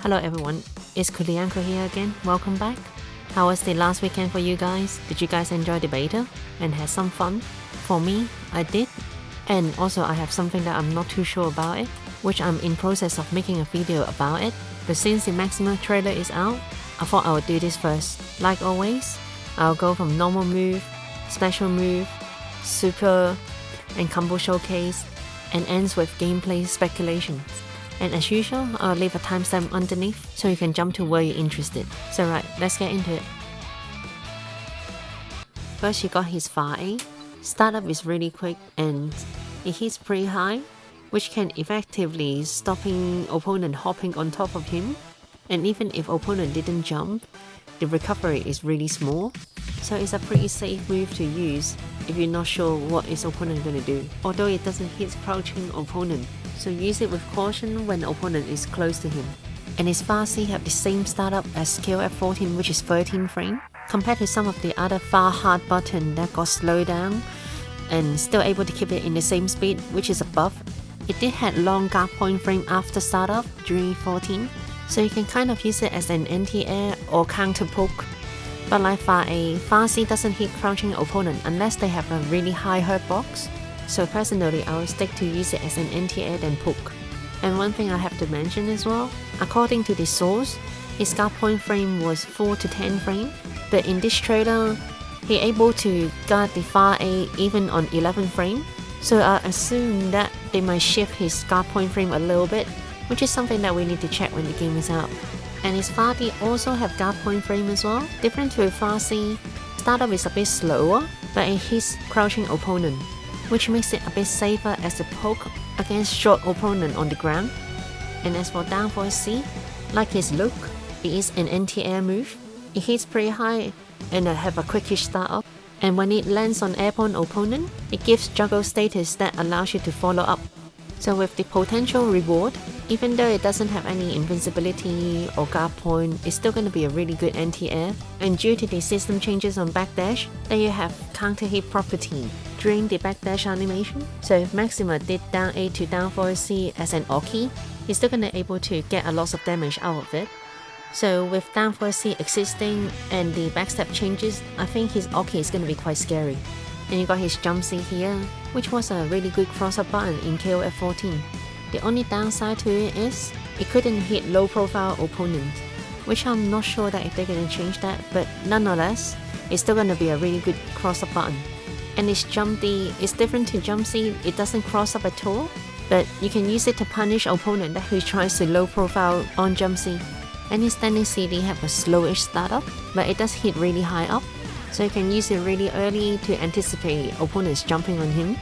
Hello everyone, it's Kurinyanko here again. Welcome back. How was the last weekend for you guys? Did you guys enjoy the beta and have some fun? For me, I did. And also I have something that I'm not too sure about it, which I'm in process of making a video about it. But since the Maxima trailer is out, I thought I would do this first. Like always, I'll go from normal move, special move, super, and combo showcase, and ends with gameplay speculations. And as usual, I'll leave a timestamp underneath so you can jump to where you're interested. So right, let's get into it. First you got his far A. Startup is really quick and it hits pretty high, which can effectively stopping opponent hopping on top of him. And even if opponent didn't jump, the recovery is really small. So it's a pretty safe move to use if you're not sure what is opponent gonna do. Although it doesn't hit crouching opponent, so use it with caution when the opponent is close to him. And his far C have the same startup as KOF 14, which is 13 frame. Compared to some of the other far hard button that got slowed down and still able to keep it in the same speed, which is a buff. It did have long guard point frame after startup during 14, so you can kind of use it as an anti-air or counter poke. But like far A, far C doesn't hit crouching opponent unless they have a really high hurt box. So personally, I will stick to use it as an anti-air than poke. And one thing I have to mention as well, according to the source, his guard point frame was 4 to 10 frame, but in this trailer, he able to guard the far A even on 11 frame. So I assume that they might shift his guard point frame a little bit, which is something that we need to check when the game is out. And his far D also have guard point frame as well. Different to far C, startup is a bit slower, but it hits crouching opponent, which makes it a bit safer as a poke against short opponent on the ground. And as for down forward C, like his look, it is an anti-air move. It hits pretty high and have a quickish startup. And when it lands on airborne opponent, it gives juggle status that allows you to follow up. So with the potential reward, even though it doesn't have any invincibility or guard point, it's still going to be a really good anti-air. And due to the system changes on backdash, then you have counter hit property during the backdash animation. So if Maxima did down A to down forward C as an Oki, he's still going to be able to get a lot of damage out of it. So with down forward C existing and the backstep changes, I think his Oki is going to be quite scary. And you got his jump C here, which was a really good cross-up button in KOF 14. The only downside to it is it couldn't hit low-profile opponents, which I'm not sure that if they're going to change that, but nonetheless, it's still going to be a really good cross-up button. And its jump D is different to jump C, it doesn't cross up at all, but you can use it to punish opponent who tries to low-profile on jump C. And his standing CD have a slowish startup, but it does hit really high up, so you can use it really early to anticipate opponents jumping on him.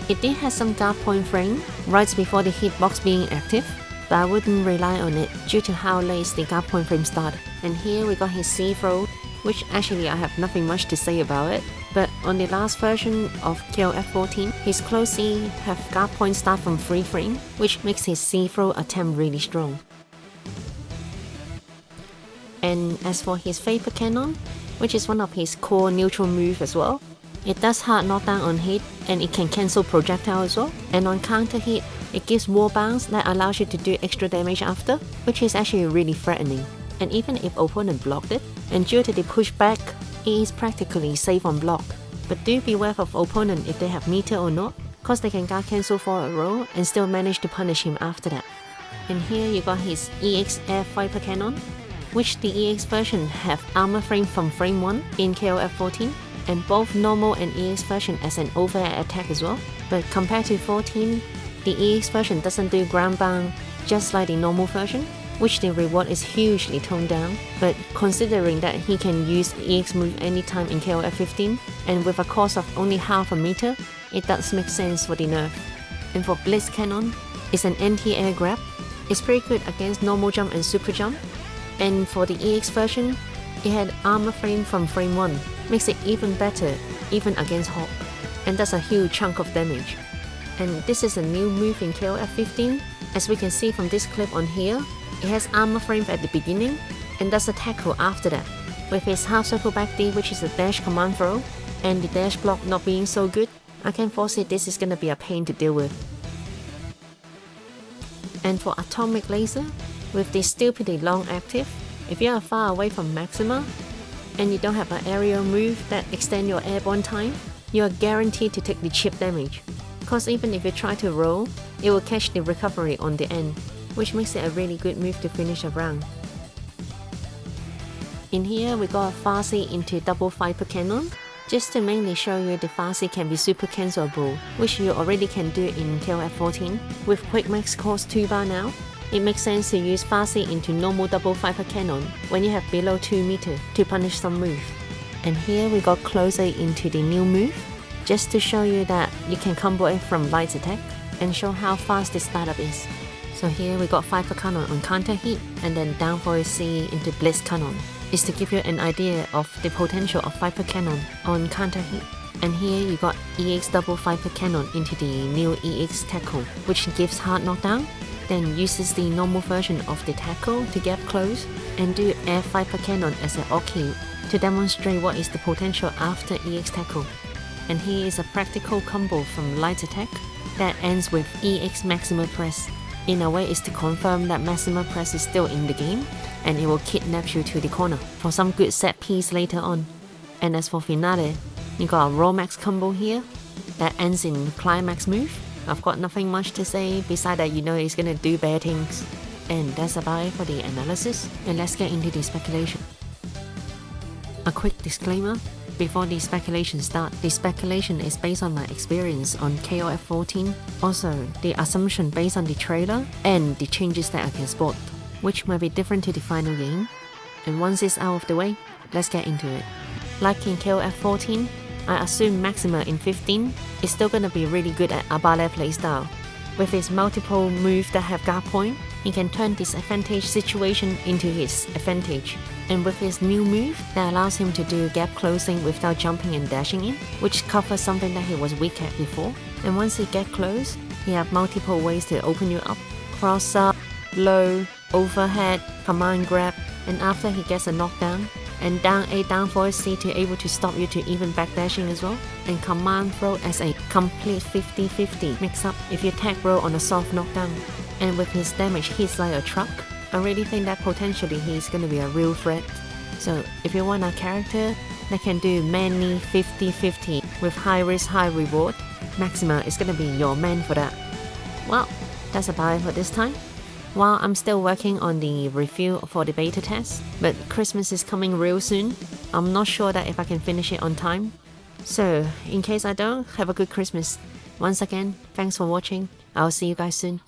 It did have some guard point frame right before the hitbox being active, but I wouldn't rely on it due to how late the guard point frame started. And here we got his C throw, which actually I have nothing much to say about it, but on the last version of KOF 14, his close C have guard point start from 3 frame, which makes his C throw attempt really strong. And as for his Vapor Cannon, which is one of his core neutral move as well, it does hard knockdown on hit and it can cancel projectile as well. And on counter hit, it gives wall bounce that allows you to do extra damage after, which is actually really threatening. And even if opponent blocked it, and due to the pushback, it is practically safe on block. But do beware of opponent if they have meter or not, cause they can guard cancel for a roll and still manage to punish him after that. And here you got his EX Air Viper Cannon, which the EX version have armor frame from frame 1 in KOF 14, and both normal and EX version as an over-air attack as well. But compared to 14, the EX version doesn't do ground bound just like the normal version, which the reward is hugely toned down. But considering that he can use EX move anytime in KOF 15, and with a cost of only half a meter, it does make sense for the nerf. And for Blitz Cannon, it's an anti-air grab. It's pretty good against normal jump and super jump. And for the EX version, it had armor frame from frame 1, makes it even better, even against Hawk, and does a huge chunk of damage. And this is a new move in KOF 15, as we can see from this clip on here, it has armor frame at the beginning, and does a tackle after that, with his half circle back D, which is a dash command throw, and the dash block not being so good, I can foresee this is gonna be a pain to deal with. And for Atomic Laser, With the stupidly long active, if you are far away from Maxima, and you don't have an aerial move that extends your airborne time, you are guaranteed to take the chip damage. Cause even if you try to roll, it will catch the recovery on the end, which makes it a really good move to finish a round. In here we got a Farsi into double Viper Cannon, just to mainly show you the Farsi can be super cancelable, which you already can do in KOF 14. With Quick Max cost 2 bar now, it makes sense to use Farsi into normal double Viper Cannon when you have below 2 meter to punish some move. And here we got closer into the new move, just to show you that you can combo it from light attack and show how fast the startup is. So here we got Viper Cannon on counter hit and then down forward C into Blitz Cannon. Is to give you an idea of the potential of Viper Cannon on counter hit. And here you got EX double Viper Cannon into the new EX tackle, which gives hard knockdown, then uses the normal version of the tackle to get close, and do air Viper Cannon as an Oki to demonstrate what is the potential after EX tackle. And here is a practical combo from light attack that ends with EX Maxima press. In a way, is to confirm that Maxima press is still in the game, and it will kidnap you to the corner for some good set piece later on. And as for finale, you got a raw max combo here that ends in climax move. I've got nothing much to say besides that you know it's gonna do bad things. And that's about it for the analysis, and let's get into the speculation. A quick disclaimer. Before the speculation starts, the speculation is based on my experience on KOF 14, also the assumption based on the trailer and the changes that I can spot, which might be different to the final game. And once it's out of the way, let's get into it. Like in KOF 14, I assume Maxima in 15 is still gonna be really good at Abale playstyle. With his multiple moves that have guard point, he can turn disadvantage situation into his advantage. And with his new move that allows him to do gap closing without jumping and dashing in, which covers something that he was weak at before. And once he get close, he have multiple ways to open you up. Cross up, low, overhead, command grab, and after he gets a knockdown, and down A down forward C to able to stop you to even back dashing as well, and command throw as a complete 50-50 mix up if you tag roll on a soft knockdown. And with his damage hits like a truck, I really think that potentially he's gonna be a real threat. So if you want a character that can do many 50-50 with high risk, high reward, Maxima is gonna be your man for that. Well, that's about it for this time. While I'm still working on the review for the beta test, but Christmas is coming real soon. I'm not sure that if I can finish it on time. So in case I don't, have a good Christmas. Once again, thanks for watching. I'll see you guys soon.